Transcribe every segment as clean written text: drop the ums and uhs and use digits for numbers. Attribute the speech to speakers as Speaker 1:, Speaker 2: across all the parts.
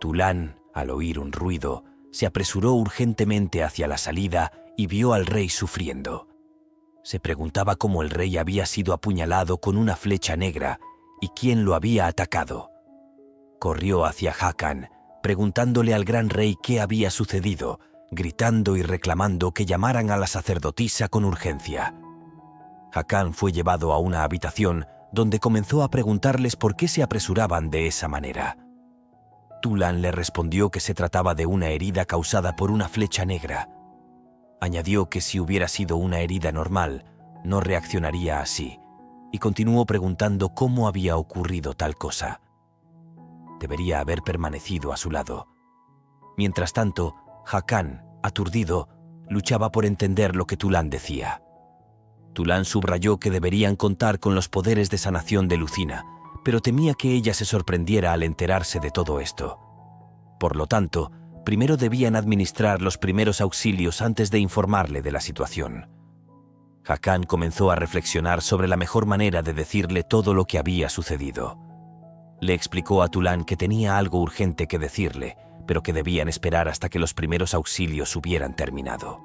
Speaker 1: Tulán, al oír un ruido, se apresuró urgentemente hacia la salida y vio al rey sufriendo. Se preguntaba cómo el rey había sido apuñalado con una flecha negra y quién lo había atacado. Corrió hacia Hakan, preguntándole al gran rey qué había sucedido, gritando y reclamando que llamaran a la sacerdotisa con urgencia. Hakan fue llevado a una habitación donde comenzó a preguntarles por qué se apresuraban de esa manera. Tulán le respondió que se trataba de una herida causada por una flecha negra. Añadió que si hubiera sido una herida normal, no reaccionaría así, y continuó preguntando cómo había ocurrido tal cosa. Debería haber permanecido a su lado. Mientras tanto, Hakan, aturdido, luchaba por entender lo que Tulán decía. Tulán subrayó que deberían contar con los poderes de sanación de Lucina, pero temía que ella se sorprendiera al enterarse de todo esto. Por lo tanto, primero debían administrar los primeros auxilios antes de informarle de la situación. Hakan comenzó a reflexionar sobre la mejor manera de decirle todo lo que había sucedido. Le explicó a Tulán que tenía algo urgente que decirle, pero que debían esperar hasta que los primeros auxilios hubieran terminado.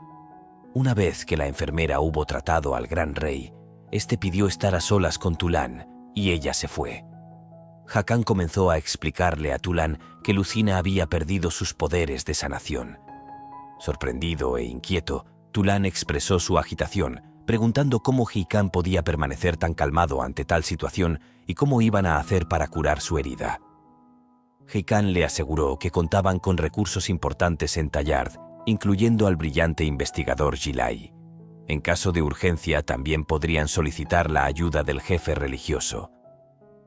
Speaker 1: Una vez que la enfermera hubo tratado al gran rey, este pidió estar a solas con Tulán y ella se fue. Hakan comenzó a explicarle a Tulán que Lucina había perdido sus poderes de sanación. Sorprendido e inquieto, Tulán expresó su agitación, preguntando cómo Hakan podía permanecer tan calmado ante tal situación y cómo iban a hacer para curar su herida. Hakan le aseguró que contaban con recursos importantes en Tallard, incluyendo al brillante investigador Gilai. En caso de urgencia también podrían solicitar la ayuda del jefe religioso.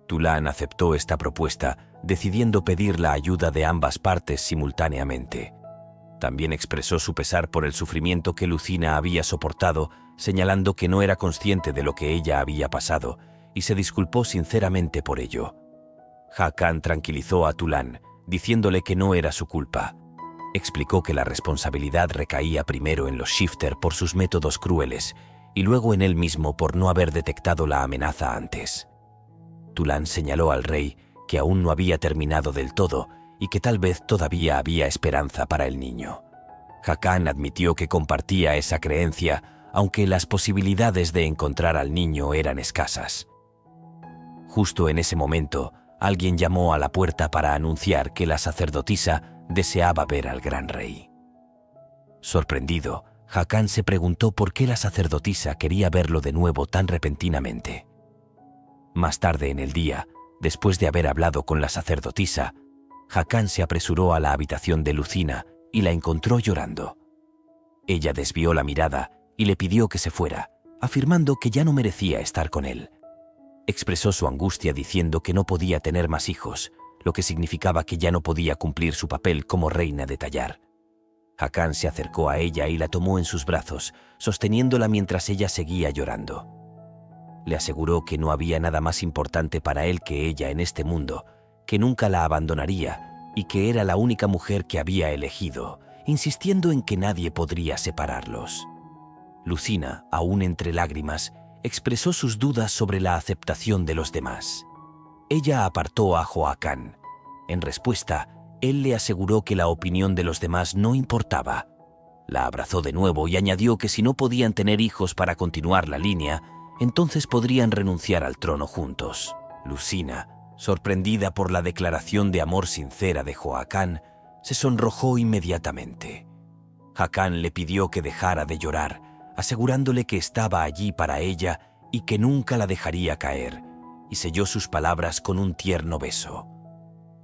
Speaker 1: Tulán aceptó esta propuesta, decidiendo pedir la ayuda de ambas partes simultáneamente. También expresó su pesar por el sufrimiento que Lucina había soportado, señalando que no era consciente de lo que ella había pasado, y se disculpó sinceramente por ello. Hakan tranquilizó a Tulán, diciéndole que no era su culpa. Explicó que la responsabilidad recaía primero en los Shifter por sus métodos crueles, y luego en él mismo por no haber detectado la amenaza antes. Tulán señaló al rey que aún no había terminado del todo y que tal vez todavía había esperanza para el niño. Hakan admitió que compartía esa creencia, aunque las posibilidades de encontrar al niño eran escasas. Justo en ese momento, alguien llamó a la puerta para anunciar que la sacerdotisa deseaba ver al gran rey. Sorprendido, Hakan se preguntó por qué la sacerdotisa quería verlo de nuevo tan repentinamente. Más tarde en el día, después de haber hablado con la sacerdotisa, Hakan se apresuró a la habitación de Lucina y la encontró llorando. Ella desvió la mirada y le pidió que se fuera, afirmando que ya no merecía estar con él. Expresó su angustia diciendo que no podía tener más hijos, lo que significaba que ya no podía cumplir su papel como reina de Tallard. Hakan se acercó a ella y la tomó en sus brazos, sosteniéndola mientras ella seguía llorando. Le aseguró que no había nada más importante para él que ella en este mundo, que nunca la abandonaría y que era la única mujer que había elegido, insistiendo en que nadie podría separarlos. Lucina, aún entre lágrimas, expresó sus dudas sobre la aceptación de los demás. Ella apartó a Joacán. En respuesta, él le aseguró que la opinión de los demás no importaba. La abrazó de nuevo y añadió que si no podían tener hijos para continuar la línea, entonces podrían renunciar al trono juntos. Lucina, sorprendida por la declaración de amor sincera de Joacán, se sonrojó inmediatamente. Hakan le pidió que dejara de llorar, asegurándole que estaba allí para ella y que nunca la dejaría caer, y selló sus palabras con un tierno beso.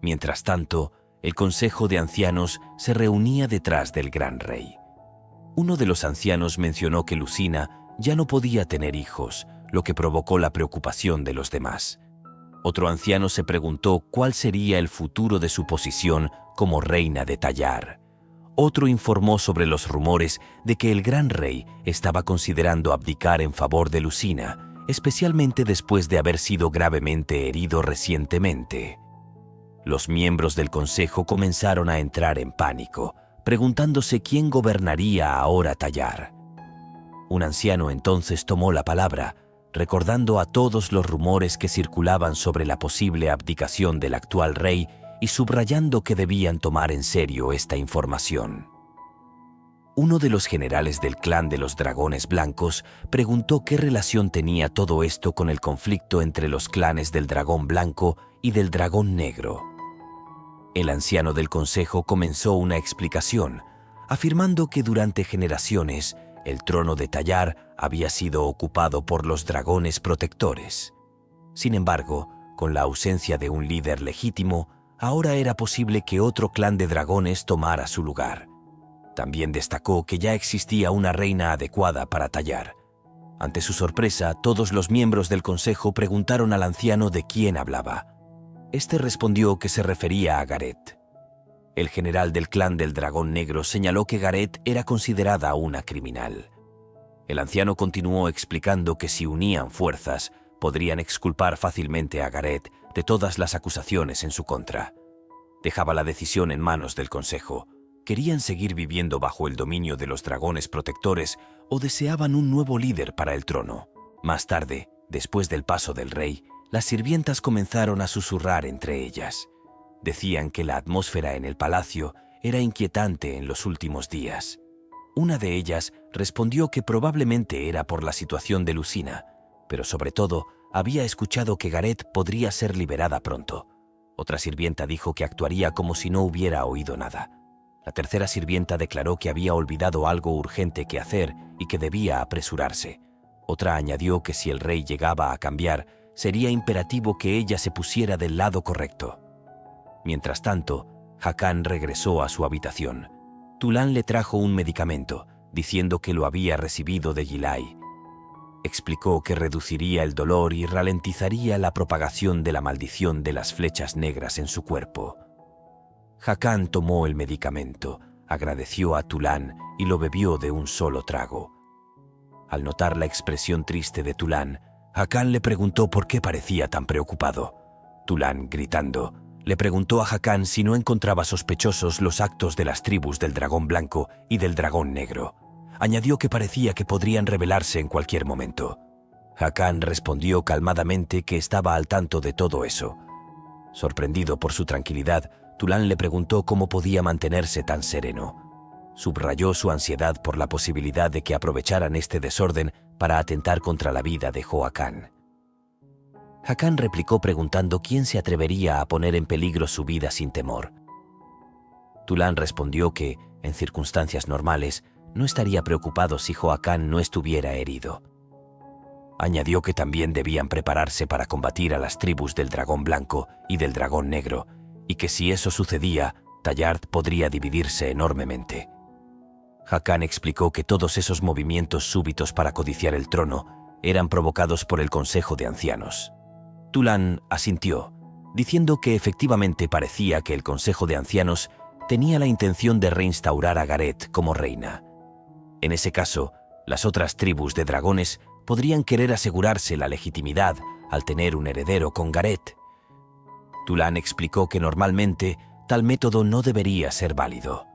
Speaker 1: Mientras tanto, el consejo de ancianos se reunía detrás del gran rey. Uno de los ancianos mencionó que Lucina ya no podía tener hijos, lo que provocó la preocupación de los demás. Otro anciano se preguntó cuál sería el futuro de su posición como reina de Tallard. Otro informó sobre los rumores de que el gran rey estaba considerando abdicar en favor de Lucina, especialmente después de haber sido gravemente herido recientemente. Los miembros del consejo comenzaron a entrar en pánico, preguntándose quién gobernaría ahora Tallard. Un anciano entonces tomó la palabra, recordando a todos los rumores que circulaban sobre la posible abdicación del actual rey y subrayando que debían tomar en serio esta información. Uno de los generales del clan de los Dragones Blancos preguntó qué relación tenía todo esto con el conflicto entre los clanes del Dragón Blanco y del Dragón Negro. El anciano del consejo comenzó una explicación, afirmando que durante generaciones el trono de Tallar había sido ocupado por los dragones protectores. Sin embargo, con la ausencia de un líder legítimo, ahora era posible que otro clan de dragones tomara su lugar. También destacó que ya existía una reina adecuada para Tallar. Ante su sorpresa, todos los miembros del consejo preguntaron al anciano de quién hablaba. Este respondió que se refería a Gareth. El general del clan del Dragón Negro señaló que Gareth era considerada una criminal. El anciano continuó explicando que si unían fuerzas, podrían exculpar fácilmente a Gareth de todas las acusaciones en su contra. Dejaba la decisión en manos del consejo. ¿Querían seguir viviendo bajo el dominio de los dragones protectores o deseaban un nuevo líder para el trono? Más tarde, después del paso del rey, las sirvientas comenzaron a susurrar entre ellas. Decían que la atmósfera en el palacio era inquietante en los últimos días. Una de ellas respondió que probablemente era por la situación de Lucina, pero sobre todo había escuchado que Gareth podría ser liberada pronto. Otra sirvienta dijo que actuaría como si no hubiera oído nada. La tercera sirvienta declaró que había olvidado algo urgente que hacer y que debía apresurarse. Otra añadió que si el rey llegaba a cambiar, sería imperativo que ella se pusiera del lado correcto. Mientras tanto, Hakan regresó a su habitación. Tulán le trajo un medicamento, diciendo que lo había recibido de Gilai. Explicó que reduciría el dolor y ralentizaría la propagación de la maldición de las flechas negras en su cuerpo. Hakan tomó el medicamento, agradeció a Tulán y lo bebió de un solo trago. Al notar la expresión triste de Tulán, Hakan le preguntó por qué parecía tan preocupado. Tulán, gritando, le preguntó a Hakan si no encontraba sospechosos los actos de las tribus del Dragón Blanco y del Dragón Negro. Añadió que parecía que podrían rebelarse en cualquier momento. Hakan respondió calmadamente que estaba al tanto de todo eso. Sorprendido por su tranquilidad, Tulán le preguntó cómo podía mantenerse tan sereno. Subrayó su ansiedad por la posibilidad de que aprovecharan este desorden para atentar contra la vida de Hakan. Hakan replicó preguntando quién se atrevería a poner en peligro su vida sin temor. Tulán respondió que, en circunstancias normales, no estaría preocupado si Hakan no estuviera herido. Añadió que también debían prepararse para combatir a las tribus del Dragón Blanco y del Dragón Negro, y que si eso sucedía, Tallar podría dividirse enormemente. Hakan explicó que todos esos movimientos súbitos para codiciar el trono eran provocados por el Consejo de Ancianos. Tulán asintió, diciendo que efectivamente parecía que el Consejo de Ancianos tenía la intención de reinstaurar a Gareth como reina. En ese caso, las otras tribus de dragones podrían querer asegurarse la legitimidad al tener un heredero con Gareth. Tulán explicó que normalmente tal método no debería ser válido.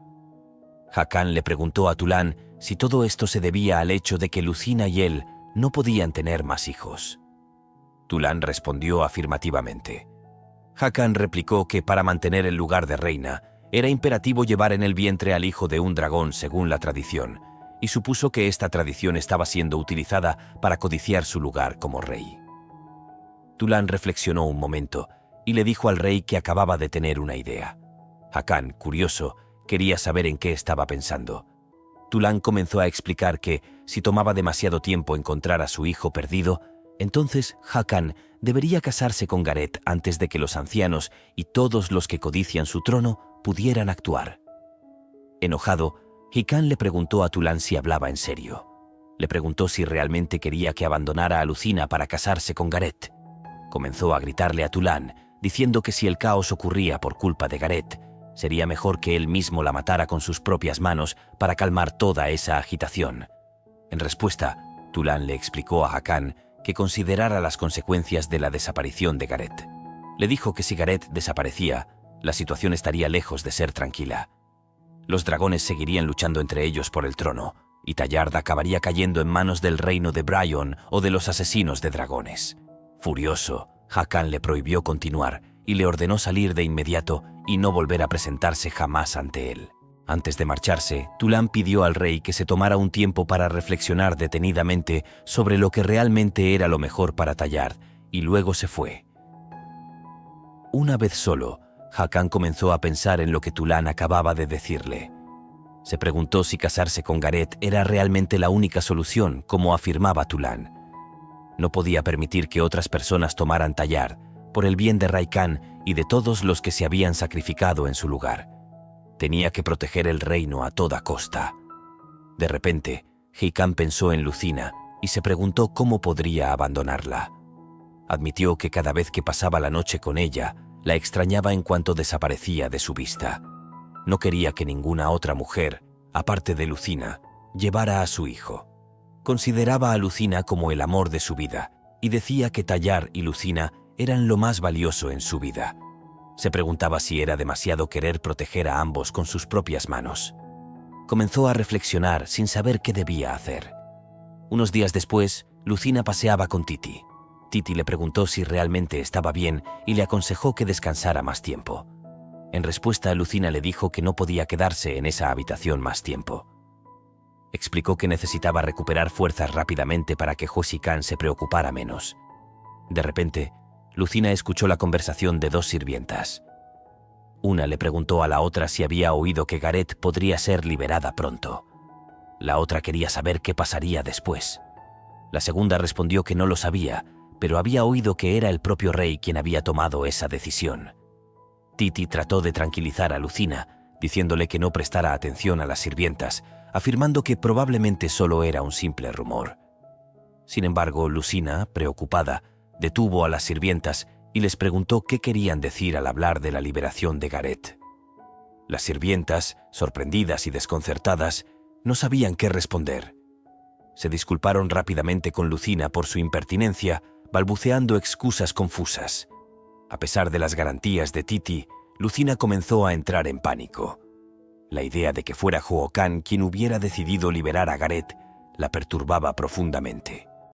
Speaker 1: Hakan le preguntó a Tulán si todo esto se debía al hecho de que Lucina y él no podían tener más hijos. Tulán respondió afirmativamente. Hakan replicó que para mantener el lugar de reina era imperativo llevar en el vientre al hijo de un dragón según la tradición, y supuso que esta tradición estaba siendo utilizada para codiciar su lugar como rey. Tulán reflexionó un momento y le dijo al rey que acababa de tener una idea. Hakan, curioso, quería saber en qué estaba pensando. Tulán comenzó a explicar que, si tomaba demasiado tiempo encontrar a su hijo perdido, entonces Hakan debería casarse con Gareth antes de que los ancianos y todos los que codician su trono pudieran actuar. Enojado, Hakan le preguntó a Tulán si hablaba en serio. Le preguntó si realmente quería que abandonara a Lucina para casarse con Gareth. Comenzó a gritarle a Tulán, diciendo que si el caos ocurría por culpa de Gareth, sería mejor que él mismo la matara con sus propias manos para calmar toda esa agitación. En respuesta, Tulán le explicó a Hakan que considerara las consecuencias de la desaparición de Gareth. Le dijo que si Gareth desaparecía, la situación estaría lejos de ser tranquila. Los dragones seguirían luchando entre ellos por el trono, y Tallar acabaría cayendo en manos del reino de Bryon o de los asesinos de dragones. Furioso, Hakan le prohibió continuar y le ordenó salir de inmediato y no volver a presentarse jamás ante él. Antes de marcharse, Tulán pidió al rey que se tomara un tiempo para reflexionar detenidamente sobre lo que realmente era lo mejor para Tallard, y luego se fue. Una vez solo, Hakan comenzó a pensar en lo que Tulán acababa de decirle. Se preguntó si casarse con Gareth era realmente la única solución, como afirmaba Tulán. No podía permitir que otras personas tomaran Tallard, por el bien de Raikán y de todos los que se habían sacrificado en su lugar. Tenía que proteger el reino a toda costa. De repente, Hakan pensó en Lucina y se preguntó cómo podría abandonarla. Admitió que cada vez que pasaba la noche con ella, la extrañaba en cuanto desaparecía de su vista. No quería que ninguna otra mujer, aparte de Lucina, llevara a su hijo. Consideraba a Lucina como el amor de su vida y decía que Tallard y Lucina eran lo más valioso en su vida. Se preguntaba si era demasiado querer proteger a ambos con sus propias manos. Comenzó a reflexionar sin saber qué debía hacer. Unos días después, Lucina paseaba con Titi. Titi le preguntó si realmente estaba bien y le aconsejó que descansara más tiempo. En respuesta, Lucina le dijo que no podía quedarse en esa habitación más tiempo. Explicó que necesitaba recuperar fuerzas rápidamente para que Huosi Khan se preocupara menos. De repente, Lucina escuchó la conversación de dos sirvientas. Una le preguntó a la otra si había oído que Gareth podría ser liberada pronto. La otra quería saber qué pasaría después. La segunda respondió que no lo sabía, pero había oído que era el propio rey quien había tomado esa decisión. Titi trató de tranquilizar a Lucina, diciéndole que no prestara atención a las sirvientas, afirmando que probablemente solo era un simple rumor. Sin embargo, Lucina, preocupada, detuvo a las sirvientas y les preguntó qué querían decir al hablar de la liberación de Gareth. Las sirvientas, sorprendidas y desconcertadas, no sabían qué responder. Se disculparon rápidamente con Lucina por su impertinencia, balbuceando excusas confusas. A pesar de las garantías de Titi, Lucina comenzó a entrar en pánico. La idea de que fuera Huo Khan quien hubiera decidido liberar a Gareth la perturbaba profundamente.